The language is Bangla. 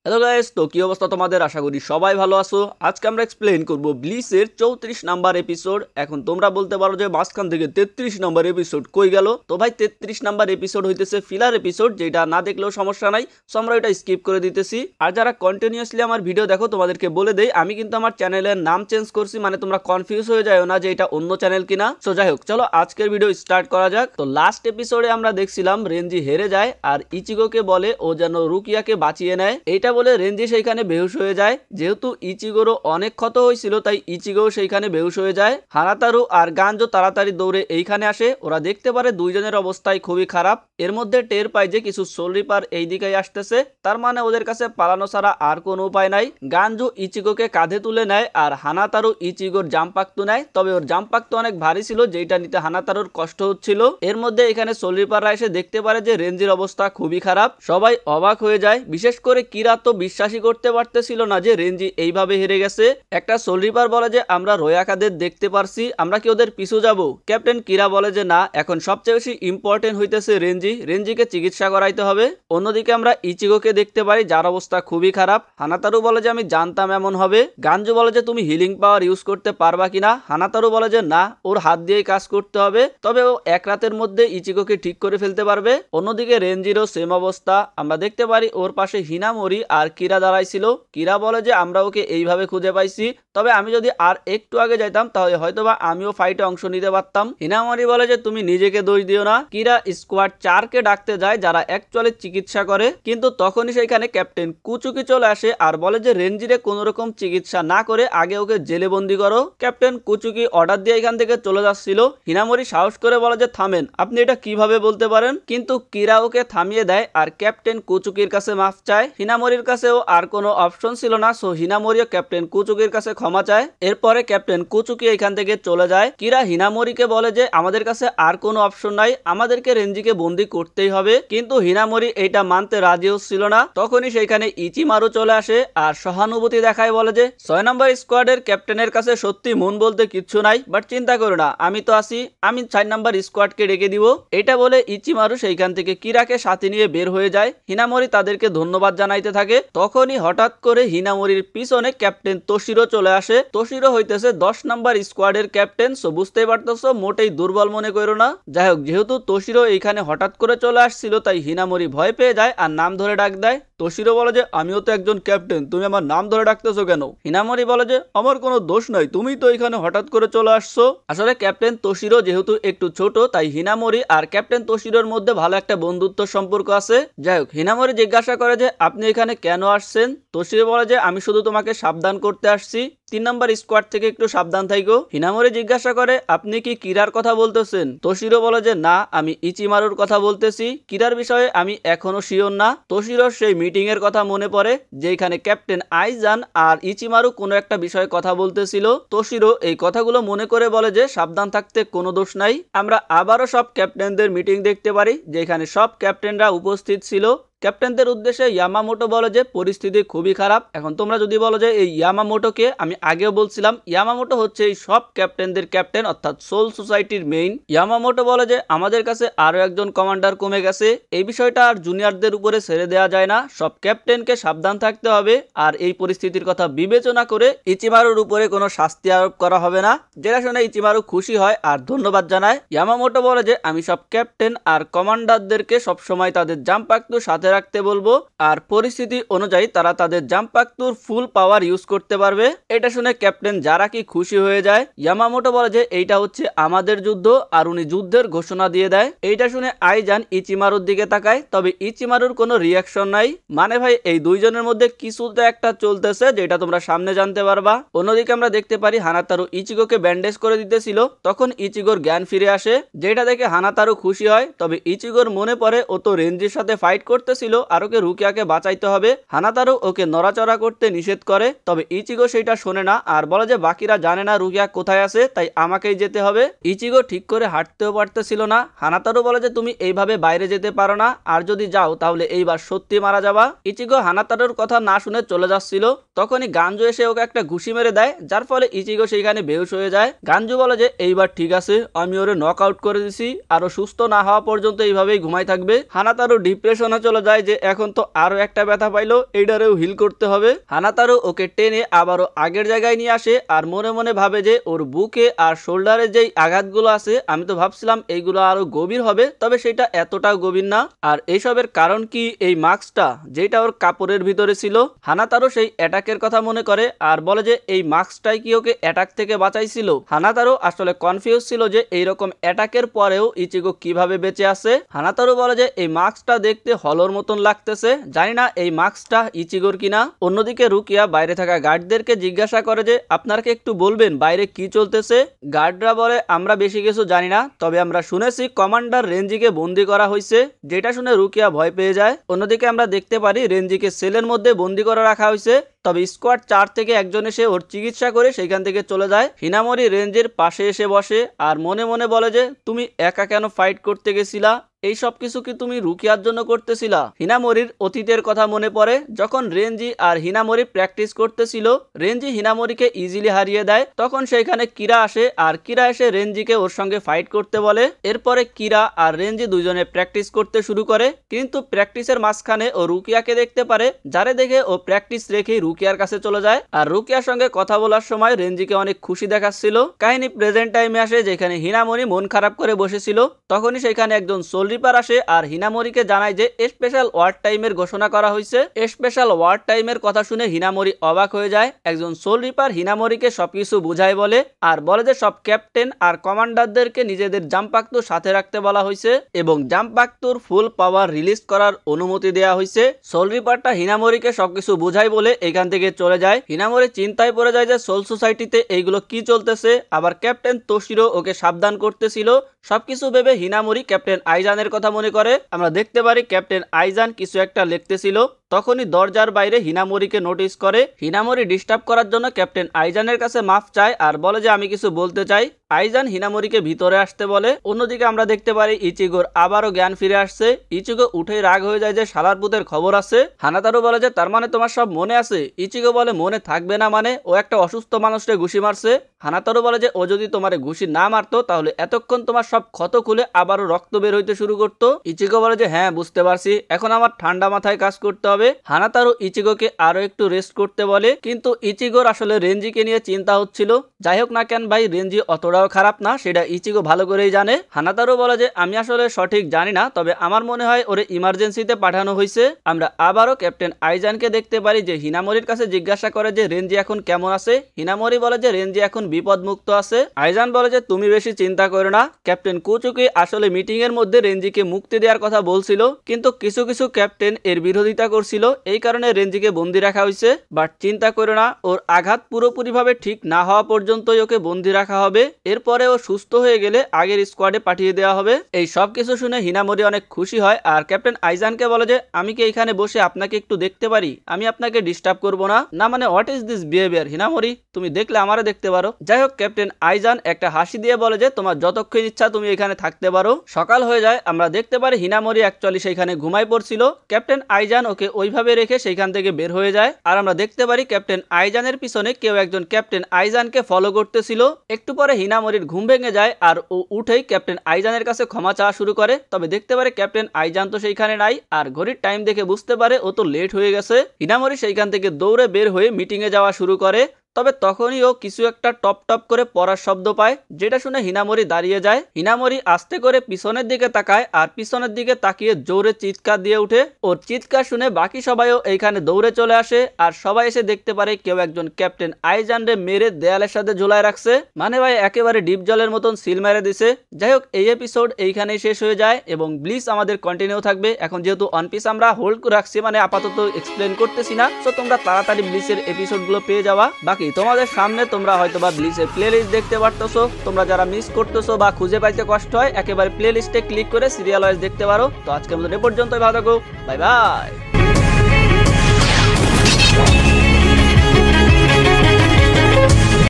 হ্যালো গাইস, তো কি অবস্থা তোমাদের? আশা করি সবাই ভালো আছো। আজকে আমরা এক্সপ্লেন করব ব্লিচের 34 নাম্বার এপিসোড। এখন তোমরা বলতে পারো যে মাঝখান থেকে 33 নাম্বার এপিসোড কই গেল? তো ভাই 33 নাম্বার এপিসোড হইতেছে ফিলার এপিসোড, যেটা না দেখলেও সমস্যা নাই, সো আমরা এটা স্কিপ করে দিতেছি। আর যারা কন্টিনিউয়াসলি আমার ভিডিও দেখো তোমাদেরকে বলে দেই, আমি কিন্তু আমার চ্যানেলের নাম চেঞ্জ করছি, মানে তোমরা কনফিউজ হয়ে যাও না যে এটা অন্য চ্যানেল কিনা। সো যাই হোক, চলো আজকের ভিডিও স্টার্ট করা যাক। তো লাস্ট এপিসোডে আমরা দেখছিলাম রেঞ্জি হেরে যায় আর ইচিগোকে বলে ও যেন রুকিয়াকে বাঁচিয়ে নেয়। এইটা বলে রেঞ্জি সেইখানে বেহুশ হয়ে যায়। যেহেতু ইচিগোরও অনেক ক্ষত হয়েছিল তাই ইচিগো সেইখানে বেহুশ হয়ে যায়। হানাতারু আর গানজো তাড়াতাড়ি দৌড়ে এইখানে আসে। ওরা দেখতে পারে দুইজনের অবস্থাই খুবই খারাপ। এর মধ্যে টের পায় যে কিছু সোল রিপার এই দিকে আসতেছে, তার মানে ওদের কাছে পালানো ছাড়া আর কোনো উপায় নাই। গানজো ইচিগোকে কাঁধে তুলে নেয় আর হানাতারু ইচিগোর জাম্পাক্তু নেয়, তবে ওর জাম্পাক্তু অনেক ভারী ছিল যেটা নিতে হানাতারুর কষ্ট হচ্ছিল। এর মধ্যে এখানে সোল রিপাররা এসে দেখতে পারে যে রেঞ্জির অবস্থা খুবই খারাপ। সবাই অবাক হয়ে যায়, বিশেষ করে কিরা তো বিশ্বাসই করতে পারতেছিল না যে রেঞ্জি এইভাবে হেরে গেছে। একটা সোল রিপার বলে যে আমরা রয়াকাদের দেখতে পারছি, আমরা কি ওদের পিছু যাব? ক্যাপ্টেন কিরা বলে যে না, এখন সবচেয়ে বেশি ইম্পর্টেন্ট হইতেছে রেঞ্জিকে চিকিৎসা করাইতে হবে। অন্যদিকে আমরা ইচিগোকে দেখতে পারি যার অবস্থা খুবই খারাপ। হানাতারু বলে যে আমি জানতাম এমন হবে। গানজো বলে যে তুমি হিলিং পাওয়ার ইউজ করতে পারবা কিনা? হানাতারু বলে যে না, ওর হাত দিয়েই কাজ করতে হবে, তবে ও এক রাতের মধ্যে ইচিগোকে ঠিক করে ফেলতে পারবে। অন্যদিকে রেঞ্জিরও সেম অবস্থা। আমরা দেখতে পারি ওর পাশে হিনামোরি আর কিরা দাঁড়াইছিল। কিরা বলে যে আমরা ওকে এইভাবে খুঁজে পাইছি, তবে আমি যদি আর একটু আগে যাইতাম তাহলে হয়তোবা আমিও ফাইটে অংশ নিতে পারতাম। হিনামোরি বলে যে তুমি নিজেকে দোষ দিও না। কিরা স্কোয়াড 4কে ডাকতে যায় যারা অ্যাকচুয়ালি চিকিৎসা করে, কিন্তু তখনই সেখানে ক্যাপ্টেন কুচুকি চলে আসে আর বলে যে রেঞ্জিরে কোনো রকম চিকিৎসা না করে আগে ওকে জেলে বন্দি করো। ক্যাপ্টেন কুচুকি অর্ডার দিয়ে এখান থেকে চলে যাচ্ছিল। হিনামোরি সাহস করে বলে যে থামেন, আপনি এটা কিভাবে বলতে পারেন? কিন্তু কিরা ওকে থামিয়ে দেয় আর ক্যাপ্টেন কুচুকির কাছে মাফ চায়। হিনামোরির কাছেও আর কোনো অপশন ছিল না, সো হিনামোরিও ক্যাপ্টেন কুচুকির কাছে ক্ষমা চায়। এরপরে ক্যাপ্টেন কুচুকি এখান থেকে চলে যায়। কিরা হিনামোরিকে বলে যে আমাদের কাছে আর কোনো অপশন নাই, আমাদেরকে রেঞ্জিকে বন্দি করতেই হবে, কিন্তু হিনামোরি এটা মানতে রাজি হচ্ছিল না। তখনই সেখানে ইচিমারু চলে আসে আর সহানুভূতি দেখায়, বলে যে 6 নম্বর স্কোয়াডের ক্যাপ্টেনের কাছে সত্যি মন বলতে কিচ্ছু নাই, বাট চিন্তা করো না, আমি তো আছি, আমি 4 নম্বর স্কোয়াডকে ডেকে দিব। এটা বলে ইচিমারু সেইখান থেকে কিরাকে সাথে নিয়ে বের হয়ে যায়। হিনামোরি তাদেরকে ধন্যবাদ জানাইতে থাকে। তখনই হঠাৎ করে হিনামোরির পিছনে ক্যাপ্টেন তোশিরো চলে আসে। তোশিরো হইতেছে 10 নম্বর স্কোয়াডের ক্যাপ্টেন, সো বুঝতেই পারতেছো মোটেই দুর্বল মনে করো না। যাই হোক, যেহেতু তোশিরো এইখানে হঠাৎ করে চলে আসছিল তাই হিনামোরি ভয় পেয়ে যায় আর নাম ধরে ডাক দেয়। তোশিরো বলে যে আমিও তো একজন ক্যাপ্টেন, তুমি আমার নাম ধরে ডাকতেছো কেন? হিনামোরি বলে যে আমার কোনো দোষ নাই, তুমি তো এখানে হঠাৎ করে চলে আসছো। আসলে ক্যাপ্টেন তোশিরো যেহেতু একটু ছোট তাই হিনামোরি আর ক্যাপ্টেন তোশিরোর মধ্যে ভালো একটা বন্ধুত্ব সম্পর্ক আছে। যাই হোক, হিনামোরি জিজ্ঞাসা করে যে আপনি এখানে কেন আসছেন? তোশিরো বলে যে আমি শুধু তোমাকে সাবধান করতে আসছি, 3 নম্বর স্কোয়াড থেকে একটু সাবধান থাইকো। হিনামোরি জিজ্ঞাসা করে আপনি কি কিরার কথা বলতেছেন? তোশিরো বলে যে না, আমি ইচিমারুর কথা বলতেছি, কিরার বিষয়ে আমি এখনো শিওর না। তোশিরোর সেই মিটিং এর কথা মনে পড়ে যেখানে ক্যাপ্টেন আইজান আর ইচিমারু কোনো একটা বিষয়ে কথা বলতেছিল। তোশিরো এই কথাগুলো মনে করে বলে যে সাবধান থাকতে কোনো দোষ নাই। আমরা আবারও সব ক্যাপ্টেনদের মিটিং দেখতে পারি যেখানে সব ক্যাপ্টেনরা উপস্থিত ছিল। ক্যাপ্টেনদের উদ্দেশ্যে ইয়ামামোটো বলে যে পরিস্থিতি খুবই খারাপ। এখন তোমরা যদি বলো যে এই ইয়ামামোটোকে, আমি আগেও বলছিলাম ইয়ামামোটো হচ্ছে এই সব ক্যাপ্টেনদের ক্যাপ্টেন, অর্থাৎ সোল সোসাইটির মেইন। ইয়ামামোটো বলে যে আমাদের কাছে আরো একজন কমান্ডার কমে গেছে, এই বিষয়টা আর জুনিয়রদের উপরে ছেড়ে দেওয়া যায় না, সব ক্যাপ্টেনকে সাবধান থাকতে হবে আর এই পরিস্থিতির কথা বিবেচনা করে ইচিমারুর উপরে কোনো শাস্তি আরোপ করা হবে না। যেটা শুনে ইচিমারু খুশি হয় আর ধন্যবাদ জানায়। ইয়ামামোটো বলে যে আমি সব ক্যাপ্টেন আর কমান্ডারদেরকে সবসময় তাদের জাম্পাক্তু সাথে রাখতে বলবো আর পরিস্থিতি অনুযায়ী তারা তাদের জাম্পাক্তুর ফুল পাওয়ার ইউজ করতে পারবে। এটা শুনে ক্যাপ্টেন যারা কি খুশি হয়ে যায়। ইয়ামামোটো বলে যে এইটা হচ্ছে আমাদের যুদ্ধ আর উনি যুদ্ধের ঘোষণা দিয়ে দেয়। এইটা শুনে আইজান ইচিমারুর দিকে তাকায়, তবে ইচিমারুর কোনো রিয়াকশন নাই। মানে ভাই এই দুইজনের মধ্যে কিছু তো একটা চলতেছে যেটা তোমরা সামনে জানতে পারবা। অন্যদিকে আমরা দেখতে পারি হানাতারু ইচিগোকে ব্যান্ডেজ করে দিতেছিল, তখন ইচিগোর জ্ঞান ফিরে আসে, যেটা দেখে হানাতারু খুশি হয়। তবে ইচিগোর মনে পড়ে ও তো রেঞ্জির সাথে ফাইট করতে ছিল আর ওকে রুকিয়াকে বাঁচাইতে হবে। হানাতারু ওকে নড়াচড়া করতে নিষেধ করে, তবে ইচিগো সেটা শোনে না আর বলে যে বাকিরা জানে না রুকিয়া কোথায় আছে, তাই আমাকেই যেতে হবে। ইচিগো ঠিক করে হাঁটতেও পারতেছিল না। হানাতারু বলে যে তুমি এইভাবে বাইরে যেতে পারো না, আর যদি যাও তাহলে এইবার সত্যি মারা যাবা। ইচিগো হানাতারুর কথা না শুনে চলে যাচ্ছিল, তখনই গানজু এসে ওকে একটা ঘুষি মেরে দেয়, যার ফলে ইচিগো সেইখানে বেহুশ হয়ে যায়। গানজু বলে যে এইবার ঠিক আছে, আমি ওরে নক আউট করে দিছি, আরো সুস্থ না হওয়া পর্যন্ত এইভাবেই ঘুমাই থাকবে। হানাতারু ডিপ্রেশনে চলে যায় যে এখন তো আরো একটা ব্যথা পাইলো, এইটারেও হিল করতে হবে। হানাতারু ওকে টেনে আবারও আগের জায়গায় নিয়ে আসে আর মনে মনে ভাবে যে ওর বুকে আর শোল্ডারে যেই আঘাতগুলো আছে আমি তো ভাবছিলাম এইগুলো আরো গভীর হবে, তবে সেটা এতটাও গভীর না। আর এইসবের কারণ কি এই মাস্কটা যেটা ওর কাপড়ের ভিতরে ছিল। হানাতারু সেই অ্যাটাকের কথা মনে করে আর বলে যে এই মাস্কটাই কি ওকে অ্যাটাক থেকে বাঁচাইছিল। হানাতারু আসলে কনফিউজ ছিল যে এইরকম অ্যাটাকের পরেও ইচিগো কিভাবে বেঁচে আছে। হানাতারু বলে যে এই মাস্কটা দেখতে হলোর মতন লাগতেছে, জানি না এই মাস্কটা ইচিগোর কিনা। অন্যদিকে রুকিয়া বাইরে থাকা গার্ডদেরকে জিজ্ঞাসা করে যে আপনারা কি একটু বলবেন বাইরে কি চলতেছে। গার্ডরা বলে আমরা বেশি কিছু জানি না, তবে আমরা শুনেছি কমান্ডার রেঞ্জিকে বন্দি করা হয়েছে, যেটা শুনে রুকিয়া ভয় পেয়ে যায়। অন্যদিকে আমরা দেখতে পারি রেঞ্জিকে সেলের মধ্যে বন্দি করে রাখা হয়েছে, তবে স্কোয়াড 4 থেকে একজন এসে ওর চিকিৎসা করে সেখান থেকে চলে যায়। হিনামরি রেঞ্জের পাশে এসে বসে আর মনে মনে বলে যে তুমি একা কেন ফাইট করতে গেছিলা, এই সব কিছু কি তুমি রুকিয়ার জন্য করতেছিলা। হিনামরির অতীতের কথা মনে পড়ে, যখন রেঞ্জি আর হিনামরি প্র্যাকটিস করতেছিল, রেঞ্জি হিনামরিকে ইজিলি হারিয়ে দেয়, তখন সেখানে কিরা আসে আর কিরা এসে রেঞ্জিকে ওর সঙ্গে ফাইট করতে বলে। এরপরে কিরা আর রেঞ্জি দুজনে প্র্যাকটিস করতে শুরু করে, কিন্তু প্র্যাকটিসের মাঝখানে ও রুকিয়াকে দেখতে পারে, যারে দেখে ও প্র্যাকটিস রেখেই রুকিয়ার কাছে চলে যায়। আর রুকিয়ার সঙ্গে কথা বলার সময় রেঞ্জিকে অনেক খুশি দেখাচ্ছিল। কাহিনী প্রেজেন্ট টাইমে আসে, যেখানে হিনামরি মন খারাপ করে বসেছিল, তখনই সেখানে একজন সোল রিপার আসে আর হিনামরিকে জানায় যে স্পেশাল ওয়ার টাইমের ঘোষণা করা হয়েছে। স্পেশাল ওয়ার টাইমের কথা শুনে হিনামরি অবাক হয়ে যায়। একজন সোল রিপার হিনামরিকে সবকিছু বুঝায় বলে আর বলে যে সব ক্যাপ্টেন আর কমান্ডারদেরকে নিজেদের জাম্পাক্তুর সাথে রাখতে বলা হয়েছে এবং জাম্পাক্তুর ফুল পাওয়ার রিলিজ করার অনুমতি দেওয়া হয়েছে। সোল রিপারটা হিনামরিকে সবকিছু বুঝায় বলে এখান থেকে চলে যায়। হিনামরি চিন্তায় পড়ে যায় যে সোল সোসাইটিতে এইগুলো কি চলতেছে, আবার ক্যাপ্টেন তোশিরো ওকে সাবধান করতেছিল। সবকিছু ভেবে হিনামরি ক্যাপ্টেন আইজানের কথা মনে করে। আমরা দেখতে পারি ক্যাপ্টেন আইজান কিছু একটা লিখতেছিল, তখনই দরজার বাইরে হিনামরিকে নোটিস করে। হিনামরি ডিস্টার্ব করার জন্য ক্যাপ্টেন আইজানের কাছে মাফ চায় আর বলে যে আমি কিছু বলতে চাই। আইজান হিনামরিকে ভিতরে আসতে বলে। অন্যদিকে আমরা দেখতে পারি ইচিগোর আবারও জ্ঞান ফিরে আসছে। ইচিগো উঠেই রাগ হয়ে যায় যে শালার পুতের খবর আছে। হানাতারু বলে যে তার মানে তোমার সব মনে আছে। ইচিগো বলে মনে থাকবে না মানে, ও একটা অসুস্থ মানুষকে ঘুষি মারছে। হানাতারু বলে যে ও যদি তোমারে ঘুষি না মারতো তাহলে এতক্ষণ তোমার সব ক্ষত খুলে আবারও রক্ত বের হইতে শুরু করতো। ইচিগো বলে যে হ্যাঁ বুঝতে পারছি, এখন আমার ঠান্ডা মাথায় কাজ করতে হবে। হানাতারু ইচিগোকে আরো একটু রেস্ট করতে বলে, কিন্তু ইচিগোর আসলে রেঞ্জিকে নিয়ে চিন্তা হচ্ছিল। যাই হোক না কেন ভাই, রেঞ্জি অতটাও খারাপ না, সেটা ইচিগো ভালো করেই জানে। হানাতারু বলে যে আমি আসলে সঠিক জানি না, তবে আমার মনে হয় ওরে ইমার্জেন্সিতে পাঠানো হয়েছে। আমরা আবারও ক্যাপ্টেন আইজানকে দেখতে পারি যে হিনামরির কাছে জিজ্ঞাসা করে যে রেঞ্জি এখন কেমন আছে। হিনামরি বলে যে রেঞ্জি এখন বিপদ মুক্ত আছে। আইজান বলে যে তুমি বেশি চিন্তা করো না, ক্যাপ্টেন কুচুকি আসলে মিটিং এর মধ্যে রেঞ্জিকে মুক্তি দেওয়ার কথা বলছিল, কিন্তু কিছু কিছু ক্যাপ্টেন এর বিরোধিতা করছিল, এই কারণে রেঞ্জিকে বন্দি রাখা হয়েছে। বাট চিন্তা করো না, ওর আঘাত পুরোপুরিভাবে ঠিক না হওয়া পর্যন্তই ওকে বন্দি রাখা হবে, এরপরে ও সুস্থ হয়ে গেলে আগের স্কোয়াডে পাঠিয়ে দেওয়া হবে। এই সব কিছু শুনে হিনামরি অনেক খুশি হয় আর ক্যাপ্টেন আইজানকে বলে যে আমি কি এখানে বসে আপনাকে একটু দেখতে পারি, আমি আপনাকে ডিস্টার্ব করব না। না মানে হোয়াট ইজ দিস বিহেভিয়ার হিনামরি, তুমি দেখলে আমারে দেখতে পারো। যাই হোক ক্যাপ্টেন আইজান একটা হাসি দিয়ে বলে যে তোমার যতক্ষণ ইচ্ছা তুমি এখানে থাকতে পারো। সকাল হয়ে যায়, আমরা দেখতে পারি হিনামরি অ্যাকচুয়ালি সেখানে ঘুমাই পড়ছিল। ক্যাপ্টেন আইজান ওকে ওইভাবে রেখে সেইখান থেকে বের হয়ে যায় আর আমরা দেখতে পারি ক্যাপ্টেন আইজানের পিছনে কেউ একজন ক্যাপ্টেন আইজানকে ফলো করতেছিল। একটু পরে হিনামরির ঘুম ভেঙে যায় আর ও উঠেই ক্যাপ্টেন আইজানের কাছে ক্ষমা চাওয়া শুরু করে, তবে দেখতে পারে ক্যাপ্টেন আইজান তো সেইখানে নাই আর ঘড়ির টাইম দেখে বুঝতে পারে ও তো লেট হয়ে গেছে। হিনামরি সেইখান থেকে দৌড়ে বের হয়ে মিটিং এ যাওয়া শুরু করে, তবে তখনই ও কিছু একটা টপ টপ করে পড়ার শব্দ পায়, যেটা শুনে হিনামরি দাঁড়িয়ে যায়। হিনামরি আস্তে করে পিছনের দিকে তাকায় আর পিছনের দিকে তাকিয়ে জোরে চিৎকার দিয়ে উঠে। ওর চিৎকার শুনে বাকি সবাইও এইখানে দৌড়ে চলে আসে আর সবাই এসে দেখতে পারে কেউ একজন ক্যাপ্টেন আইজানরে মেরে দেয়ালের সাথে ঝুলায় রাখছে। মানে ভাই একেবারে ডিপ জলের মতন সিল মেরে দিছে। যাই হোক এই এপিসোড এইখানেই শেষ হয়ে যায় এবং ব্লিচ আমাদের কন্টিনিউ থাকবে। এখন যেহেতু ওয়ান পিস আমরা হোল্ড করে রাখছি, মানে আপাতত এক্সপ্লেন করতেছি না, তো তোমরা তাড়াতাড়ি ব্লিচের এপিসোডগুলো পেয়ে যাওয়া। বাকি তোমাদের সামনে তোমরা হয়তো বা ব্লিচের প্লেলিস্ট দেখতে পারতেছো, তোমরা যারা মিস করতেছো বা খুঁজে পাইতে কষ্ট হয় একেবারে প্লেলিস্টে ক্লিক করে সিরিয়াল ওয়াইজ দেখতে পারো। তো আজকের মতো এ পর্যন্তই, ভালো থাকো, বাই বাই।